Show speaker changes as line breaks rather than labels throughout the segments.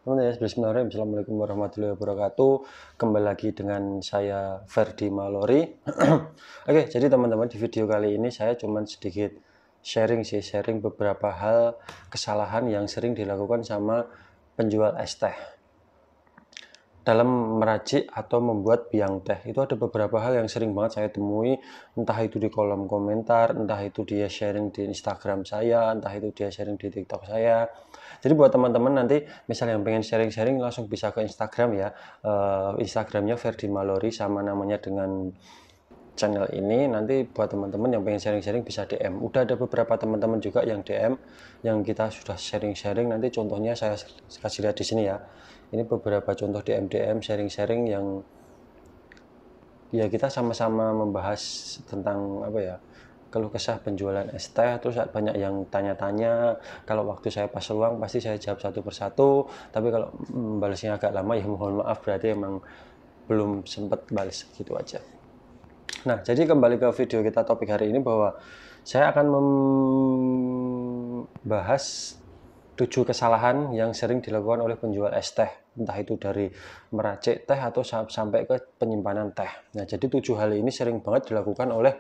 Bismillahirrahmanirrahim. Assalamualaikum warahmatullahi wabarakatuh. Kembali lagi dengan saya Ferdi Malori. Oke, jadi teman-teman, di video kali ini saya cuman sedikit sharing beberapa hal kesalahan yang sering dilakukan sama penjual es teh dalam meracik atau membuat biang teh. Itu ada beberapa hal yang sering banget saya temui, entah itu di kolom komentar, entah itu dia sharing di Instagram saya, entah itu dia sharing di TikTok saya. Jadi buat teman-teman nanti misalnya yang pengen sharing-sharing langsung bisa ke Instagram ya. Instagramnya Ferdi Malori sama namanya dengan channel ini. Nanti buat teman-teman yang pengen sharing-sharing bisa DM. Udah ada beberapa teman-teman juga yang DM yang kita sudah sharing-sharing. Nanti contohnya saya kasih lihat di sini ya. Ini beberapa contoh DM sharing-sharing yang ya kita sama-sama membahas tentang apa ya, keluh kesah penjualan es teh. Terus banyak yang tanya-tanya, kalau waktu saya pas luang pasti saya jawab satu persatu, tapi kalau balasnya agak lama ya mohon maaf, berarti emang belum sempat balas, gitu aja. Nah, jadi kembali ke video kita, topik hari ini bahwa saya akan membahas 7 kesalahan yang sering dilakukan oleh penjual es teh, entah itu dari meracik teh atau sampai ke penyimpanan teh. Nah, jadi 7 hal ini sering banget dilakukan oleh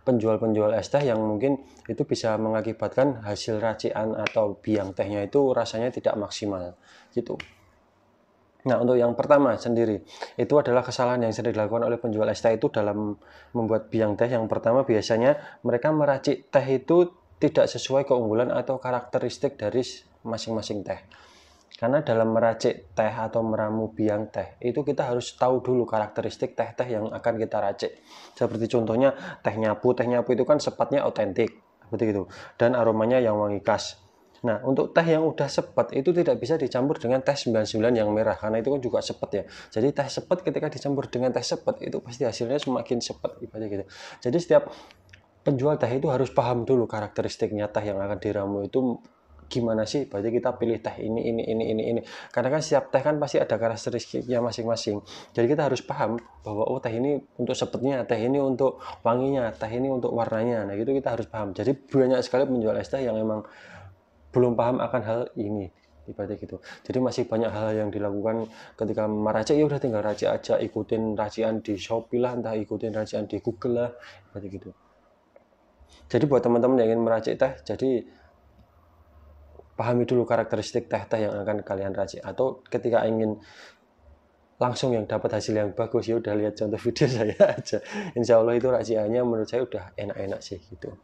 penjual-penjual es teh yang mungkin itu bisa mengakibatkan hasil racikan atau biang tehnya itu rasanya tidak maksimal, gitu. Nah, untuk yang pertama sendiri, itu adalah kesalahan yang sering dilakukan oleh penjual es teh itu dalam membuat biang teh. Yang pertama, biasanya mereka meracik teh itu tidak sesuai keunggulan atau karakteristik dari masing-masing teh. Karena dalam meracik teh atau meramu biang teh, itu kita harus tahu dulu karakteristik teh-teh yang akan kita racik. Seperti contohnya teh nyapu itu kan sepatnya otentik, seperti itu, dan aromanya yang wangi khas. Nah, untuk teh yang udah sepet itu tidak bisa dicampur dengan teh 99 yang merah, karena itu kan juga sepet ya. Jadi teh sepet ketika dicampur dengan teh sepet itu pasti hasilnya semakin sepet, ibaratnya gitu. Jadi setiap penjual teh itu harus paham dulu karakteristiknya teh yang akan diramu itu gimana sih. Berarti kita pilih teh ini. Karena kan setiap teh kan pasti ada karakteristiknya masing-masing. Jadi kita harus paham bahwa oh, teh ini untuk sepetnya, teh ini untuk wanginya, teh ini untuk warnanya. Nah, itu kita harus paham. Jadi banyak sekali penjual es teh yang emang belum paham akan hal ini, ibaratnya gitu. Jadi masih banyak hal yang dilakukan ketika meracik, ya udah tinggal racik aja, ikutin racikan di Shopee lah, entah ikutin racikan di Google lah, ibaratnya gitu. Jadi buat teman-teman yang ingin meracik teh, jadi pahami dulu karakteristik teh-teh yang akan kalian racik. Atau ketika ingin langsung yang dapat hasil yang bagus, ya udah lihat contoh video saya aja. Insya Allah itu racikannya menurut saya udah enak-enak sih gitu.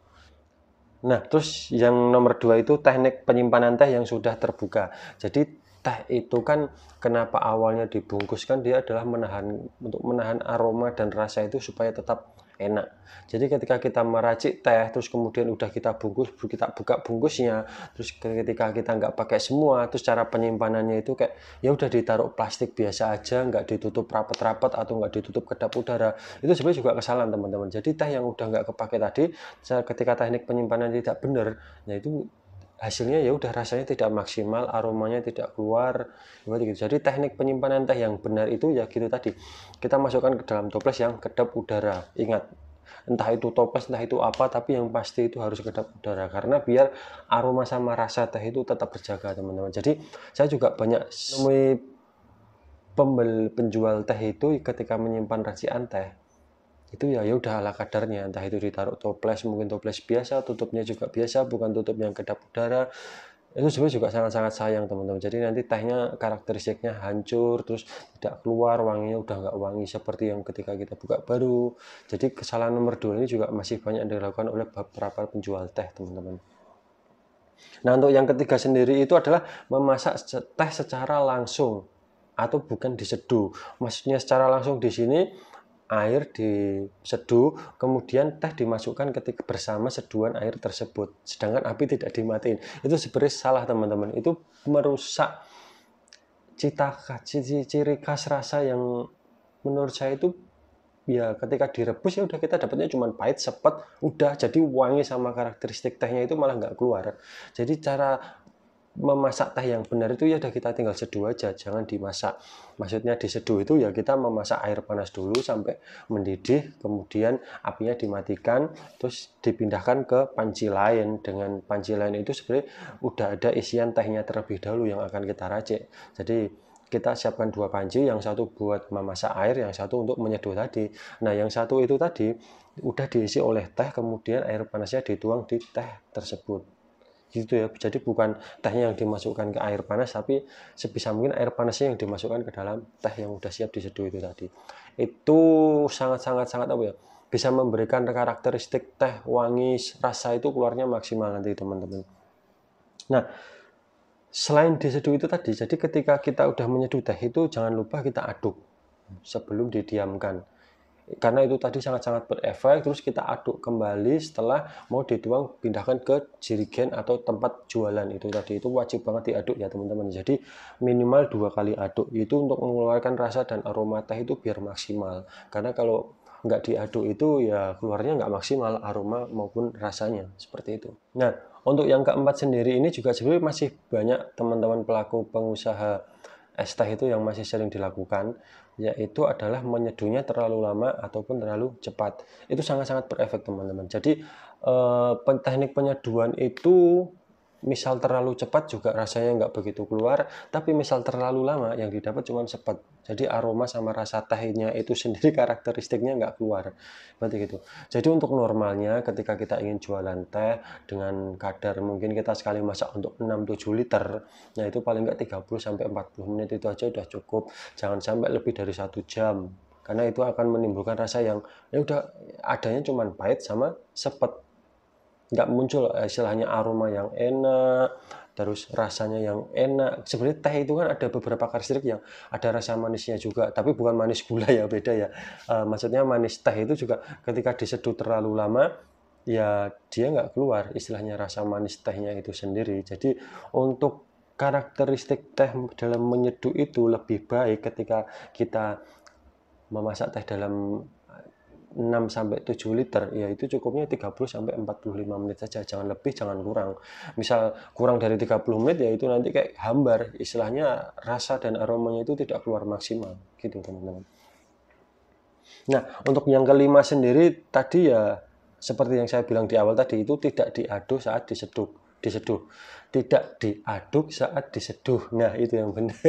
Nah, terus yang nomor 2 itu teknik penyimpanan teh yang sudah terbuka. Jadi teh itu kan kenapa awalnya dibungkus, kan dia adalah untuk menahan aroma dan rasa itu supaya tetap enak. Jadi ketika kita meracik teh terus kemudian udah kita bungkus, kita buka bungkusnya, terus ketika kita nggak pakai semua, terus cara penyimpanannya itu kayak ya udah ditaruh plastik biasa aja, nggak ditutup rapat-rapat atau nggak ditutup kedap udara. Itu sebenarnya juga kesalahan teman-teman. Jadi teh yang udah nggak kepake tadi, ketika teknik penyimpanan tidak benar, ya itu hasilnya ya udah rasanya tidak maksimal, aromanya tidak keluar, gitu. Jadi teknik penyimpanan teh yang benar itu ya gitu tadi, kita masukkan ke dalam toples yang kedap udara. Ingat, entah itu toples, entah itu apa, tapi yang pasti itu harus kedap udara, karena biar aroma sama rasa teh itu tetap terjaga teman-teman. Jadi saya juga banyak menemui penjual teh itu ketika menyimpan racikan teh itu ya udah ala kadarnya, entah itu ditaruh toples, mungkin toples biasa, tutupnya juga biasa, bukan tutup yang kedap udara. Itu sebenarnya juga sangat-sangat sayang teman-teman. Jadi nanti tehnya karakteristiknya hancur, terus tidak keluar, wanginya udah nggak wangi seperti yang ketika kita buka baru. Jadi kesalahan nomor 2 ini juga masih banyak dilakukan oleh beberapa penjual teh teman-teman. Nah, untuk yang ketiga sendiri itu adalah memasak teh secara langsung atau bukan diseduh. Maksudnya secara langsung di sini air diseduh, kemudian teh dimasukkan ketika bersama seduhan air tersebut, sedangkan api tidak dimatiin. Itu sebenarnya salah teman-teman. Itu merusak ciri khas rasa yang menurut saya itu ya ketika direbus ya udah kita dapatnya cuma pahit, sepet, udah jadi wangi sama karakteristik tehnya itu malah nggak keluar. Jadi cara memasak teh yang benar itu ya udah kita tinggal seduh aja, jangan dimasak. Maksudnya diseduh itu ya kita memasak air panas dulu sampai mendidih, kemudian apinya dimatikan, terus dipindahkan ke panci lain. Dengan panci lain itu sebenarnya udah ada isian tehnya terlebih dahulu yang akan kita racik. Jadi kita siapkan 2 panci, yang satu buat memasak air, yang satu untuk menyeduh tadi. Nah, yang satu itu tadi udah diisi oleh teh, kemudian air panasnya dituang di teh tersebut. Gitu ya. Jadi bukan tehnya yang dimasukkan ke air panas, tapi sebisa mungkin air panasnya yang dimasukkan ke dalam teh yang udah siap diseduh itu tadi. Itu sangat apa ya, bisa memberikan karakteristik teh wangi, rasa itu keluarnya maksimal nanti teman-teman. Nah, selain diseduh itu tadi, jadi ketika kita udah menyeduh teh itu jangan lupa kita aduk sebelum didiamkan. Karena itu tadi sangat-sangat berefek, terus kita aduk kembali setelah mau dituang, pindahkan ke jerigen atau tempat jualan itu tadi. Itu wajib banget diaduk ya teman-teman. Jadi minimal 2 kali aduk itu untuk mengeluarkan rasa dan aroma teh itu biar maksimal. Karena kalau nggak diaduk itu ya keluarnya nggak maksimal aroma maupun rasanya, seperti itu. Nah, untuk yang keempat sendiri ini juga sebenarnya masih banyak teman-teman pelaku pengusaha es teh itu yang masih sering dilakukan, yaitu adalah menyeduhnya terlalu lama ataupun terlalu cepat. Itu sangat-sangat berefek teman-teman. Jadi teknik penyeduhan itu misal terlalu cepat juga rasanya nggak begitu keluar, tapi misal terlalu lama yang didapat cuma sepet. Jadi aroma sama rasa tehnya itu sendiri karakteristiknya nggak keluar. Berarti gitu. Jadi untuk normalnya ketika kita ingin jualan teh dengan kadar mungkin kita sekali masak untuk 6-7 liter, nah itu paling nggak 30-40 menit itu aja udah cukup. Jangan sampai lebih dari 1 jam. Karena itu akan menimbulkan rasa yang ya udah adanya cuma pahit sama sepet. Nggak muncul istilahnya aroma yang enak, terus rasanya yang enak. Sebenarnya teh itu kan ada beberapa karakteristik yang ada rasa manisnya juga, tapi bukan manis gula ya, beda ya. Maksudnya manis teh itu juga ketika diseduh terlalu lama, ya dia nggak keluar istilahnya rasa manis tehnya itu sendiri. Jadi untuk karakteristik teh dalam menyeduh itu lebih baik ketika kita memasak teh dalam 6-7 liter, ya itu cukupnya 30-45 menit saja, jangan lebih, jangan kurang. Misal kurang dari 30 menit, ya itu nanti kayak hambar, istilahnya rasa dan aromanya itu tidak keluar maksimal, gitu teman-teman. Nah, untuk yang kelima sendiri, tadi ya seperti yang saya bilang di awal tadi, itu tidak diaduk saat diseduh. Tidak diaduk saat diseduh. Nah, itu yang benar.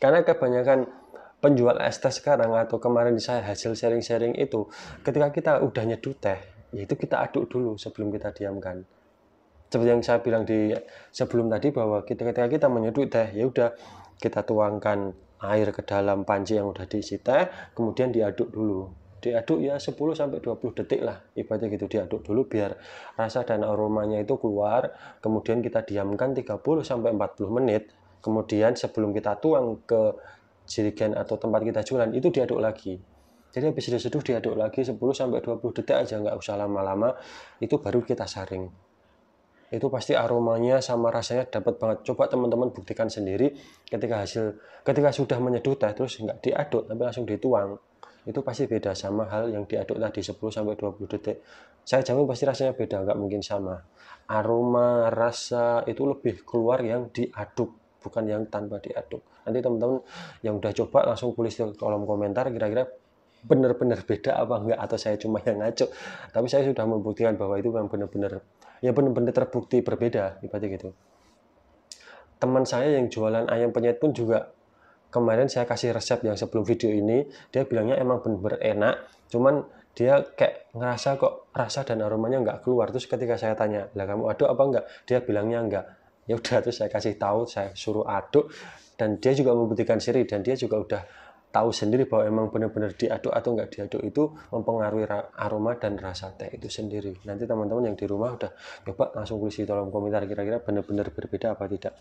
Karena kebanyakan penjual es teh sekarang atau kemarin saya hasil sharing-sharing itu, ketika kita udah nyeduh teh, yaitu kita aduk dulu sebelum kita diamkan. Seperti yang saya bilang di sebelum tadi bahwa ketika kita menyeduh teh, ya udah kita tuangkan air ke dalam panci yang udah diisi teh, kemudian diaduk dulu. Diaduk ya 10-20 detik lah, ibaratnya gitu, diaduk dulu biar rasa dan aromanya itu keluar, kemudian kita diamkan 30-40 menit, kemudian sebelum kita tuang ke jerigen atau tempat kita jualan itu diaduk lagi. Jadi habis diseduh diaduk lagi 10-20 detik aja, nggak usah lama-lama, itu baru kita saring. Itu pasti aromanya sama rasanya dapat banget. Coba teman-teman buktikan sendiri ketika sudah menyeduh teh terus nggak diaduk tapi langsung dituang. Itu pasti beda sama hal yang diaduk tadi 10-20 detik. Saya jamin pasti rasanya beda, nggak mungkin sama. Aroma, rasa itu lebih keluar yang diaduk, bukan yang tanpa diaduk. Nanti teman-teman yang udah coba langsung tulis di kolom komentar kira-kira benar-benar beda apa enggak, atau saya cuma yang ngaco. Tapi saya sudah membuktikan bahwa itu memang benar-benar terbukti berbeda, ibaratnya gitu. Teman saya yang jualan ayam penyet pun juga kemarin saya kasih resep yang sebelum video ini, dia bilangnya emang benar-benar enak, cuman dia kayak ngerasa kok rasa dan aromanya nggak keluar. Terus ketika saya tanya, lah kamu aduk apa enggak? Dia bilangnya enggak. Ya udah, terus saya kasih tahu, saya suruh aduk, dan dia juga membuktikan sendiri, dan dia juga udah tahu sendiri bahwa emang benar-benar diaduk atau nggak diaduk itu mempengaruhi aroma dan rasa teh itu sendiri. Nanti teman-teman yang di rumah udah coba langsung tulis di kolom komentar kira-kira benar-benar berbeda apa tidak.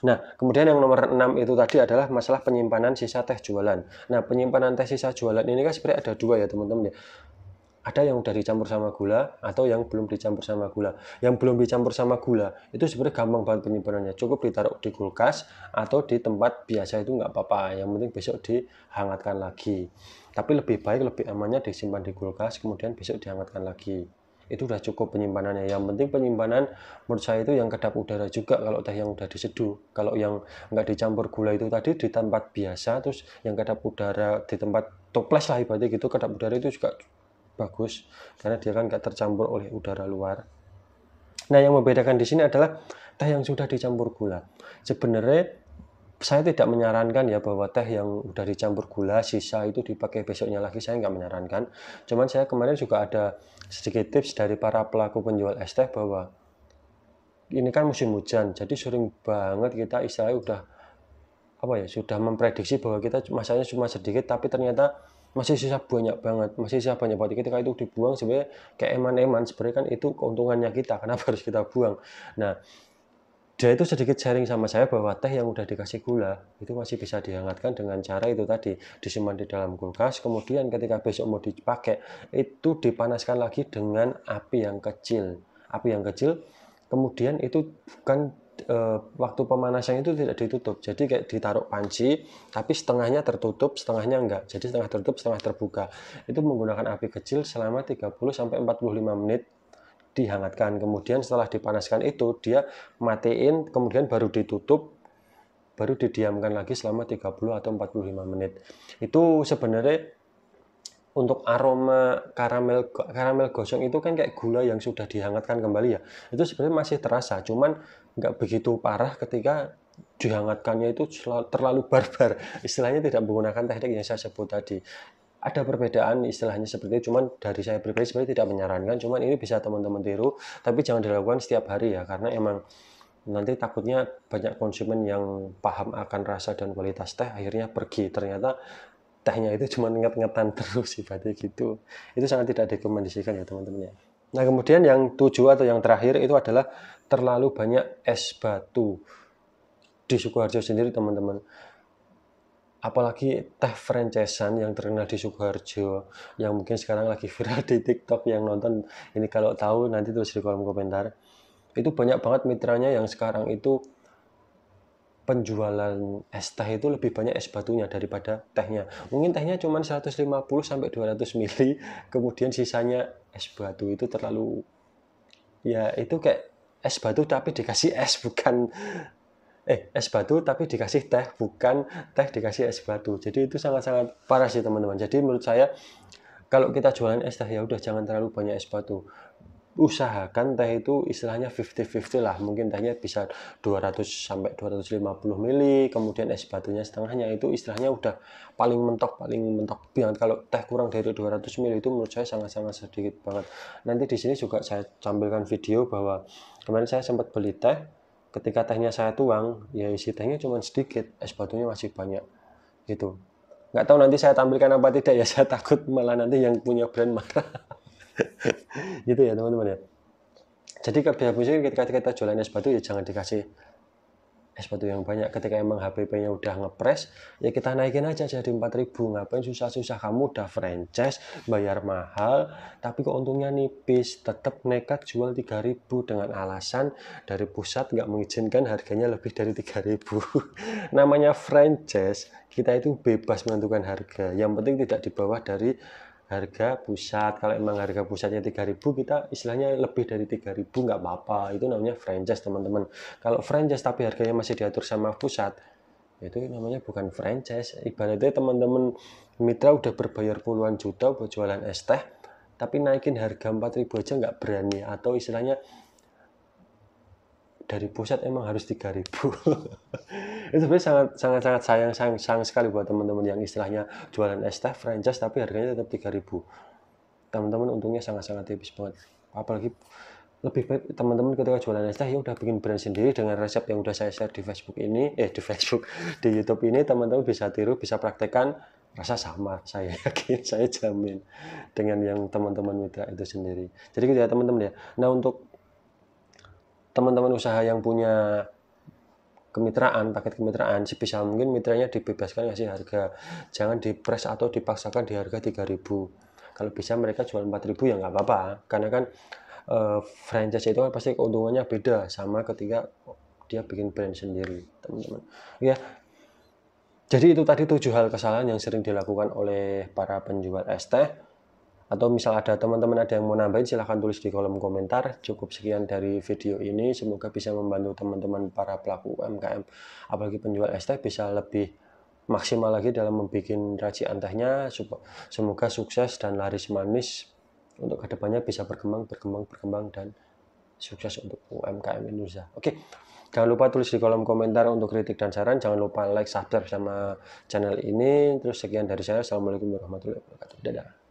Nah, kemudian yang nomor 6 itu tadi adalah masalah penyimpanan sisa teh jualan. Nah, penyimpanan teh sisa jualan ini kan sebenarnya ada dua ya teman-teman ya. Ada yang udah dicampur sama gula atau yang belum dicampur sama gula. Yang belum dicampur sama gula itu sebenarnya gampang banget penyimpanannya. Cukup ditaruh di kulkas atau di tempat biasa itu nggak apa-apa. Yang penting besok dihangatkan lagi. Tapi lebih baik, lebih amannya disimpan di kulkas kemudian besok dihangatkan lagi. itu udah cukup penyimpanannya. Yang penting penyimpanan menurut saya itu yang kedap udara juga kalau teh yang udah diseduh. Kalau yang nggak dicampur gula itu tadi di tempat biasa, terus yang kedap udara di tempat toples lah ibaratnya gitu, kedap udara itu juga bagus karena dia kan nggak tercampur oleh udara luar. Nah, yang membedakan di sini adalah teh yang sudah dicampur gula. Sebenarnya saya tidak menyarankan ya bahwa teh yang udah dicampur gula sisa itu dipakai besoknya lagi, saya nggak menyarankan. Cuman saya kemarin juga ada sedikit tips dari para pelaku penjual es teh bahwa ini kan musim hujan, jadi sering banget kita istilahnya udah sudah memprediksi bahwa kita masanya cuma sedikit, tapi ternyata masih sisa banyak banget, ketika itu dibuang sebenarnya kayak eman-eman, sebenarnya kan itu keuntungannya kita, kenapa harus kita buang. Nah, dia itu sedikit sharing sama saya bahwa teh yang udah dikasih gula itu masih bisa dihangatkan dengan cara itu tadi, disimpan di dalam kulkas, kemudian ketika besok mau dipakai itu dipanaskan lagi dengan api yang kecil, kemudian itu bukan waktu pemanasan itu tidak ditutup, jadi kayak ditaruh panci tapi setengahnya tertutup setengahnya enggak, jadi setengah tertutup setengah terbuka, itu menggunakan api kecil selama 30-45 menit dihangatkan. Kemudian setelah dipanaskan itu dia matiin, kemudian baru ditutup, baru didiamkan lagi selama 30 atau 45 menit. Itu sebenarnya untuk aroma karamel gosong itu kan kayak gula yang sudah dihangatkan kembali ya. Itu sebenarnya masih terasa, cuman nggak begitu parah ketika dihangatkannya itu terlalu barbar. Istilahnya tidak menggunakan teknik yang saya sebut tadi. Ada perbedaan istilahnya seperti itu, cuman dari saya pribadi sebenarnya tidak menyarankan, cuman ini bisa teman-teman tiru, tapi jangan dilakukan setiap hari ya, karena emang nanti takutnya banyak konsumen yang paham akan rasa dan kualitas teh akhirnya pergi, ternyata tehnya itu cuma nget-ngetan terus ibaratnya gitu. Itu sangat tidak direkomendasikan ya teman-teman ya. Nah, kemudian yang 7 atau yang terakhir itu adalah terlalu banyak es batu di Sukoharjo sendiri teman-teman. Apalagi teh franchisean yang terkenal di Sukoharjo, yang mungkin sekarang lagi viral di TikTok, yang nonton ini kalau tahu nanti tulis di kolom komentar. Itu banyak banget mitranya yang sekarang itu penjualan es teh itu lebih banyak es batunya daripada tehnya. Mungkin tehnya cuma 150-200 mili, kemudian sisanya es batu. Itu terlalu, ya itu kayak es batu tapi dikasih es, bukan es batu tapi dikasih teh, bukan teh dikasih es batu. Jadi itu sangat-sangat parah sih teman-teman. Jadi menurut saya kalau kita jualan es teh ya udah jangan terlalu banyak es batu. Usahakan teh itu istilahnya 50-50 lah. Mungkin tehnya bisa 200-250 mili, kemudian es batunya setengahnya, itu istilahnya udah paling mentok banget. Kalau teh kurang dari 200 mili itu menurut saya sangat-sangat sedikit banget. Nanti di sini juga saya tampilkan video bahwa kemarin saya sempat beli teh. Ketika tehnya saya tuang, ya isi tehnya cuma sedikit, es batunya masih banyak gitu. Nggak tahu nanti saya tampilkan apa tidak ya, saya takut malah nanti yang punya brand marah. Gitu ya teman-teman ya. Jadi ketika kita jualan es batu ya jangan dikasih es batu yang banyak. Ketika emang HPP-nya udah ngepres, ya kita naikin aja jadi 4.000. Ngapain susah-susah, kamu udah franchise, bayar mahal, tapi kok untungnya nipis, tetap nekat jual 3.000 dengan alasan dari pusat nggak mengizinkan harganya lebih dari 3.000. Namanya franchise, kita itu bebas menentukan harga. Yang penting tidak di bawah dari harga pusat. Kalau emang harga pusatnya 3.000, kita istilahnya lebih dari 3.000 nggak apa-apa, itu namanya franchise teman-teman. Kalau franchise tapi harganya masih diatur sama pusat, itu namanya bukan franchise. Ibaratnya teman-teman mitra udah berbayar puluhan juta buat jualan es teh, tapi naikin harga 4.000 aja nggak berani, atau istilahnya dari pusat emang harus 3.000. Itu sebenarnya sangat sayang sekali buat teman-teman yang istilahnya jualan es teh franchise tapi harganya tetap 3.000. Teman-teman untungnya sangat-sangat tipis banget. Apalagi lebih baik teman-teman ketika jualan es teh ya udah bikin brand sendiri dengan resep yang udah saya share di Facebook ini, di YouTube ini, teman-teman bisa tiru, bisa praktekkan, rasa sama, saya yakin, saya jamin dengan yang teman-teman mitra itu sendiri. Jadi gitu ya teman-teman ya. Nah, untuk teman-teman usaha yang punya paket kemitraan, sebisa mungkin mitranya dibebaskan ngasih harga, jangan dipres atau dipaksakan di harga 3.000. Kalau bisa mereka jual 4.000 ya nggak apa-apa, karena kan franchise itu kan pasti keuntungannya beda sama ketika dia bikin brand sendiri, teman-teman ya. Jadi itu tadi 7 hal kesalahan yang sering dilakukan oleh para penjual es teh. Atau misal ada teman-teman ada yang mau nambahin, silahkan tulis di kolom komentar. Cukup sekian dari video ini, semoga bisa membantu teman-teman para pelaku UMKM, apalagi penjual es teh, bisa lebih maksimal lagi dalam membuat racikan tehnya. Semoga sukses dan laris manis untuk kedepannya, bisa berkembang dan sukses untuk UMKM Indonesia. Oke, jangan lupa tulis di kolom komentar untuk kritik dan saran. Jangan lupa like, subscribe sama channel ini. Terus sekian dari saya. Assalamualaikum warahmatullahi wabarakatuh. Dadah.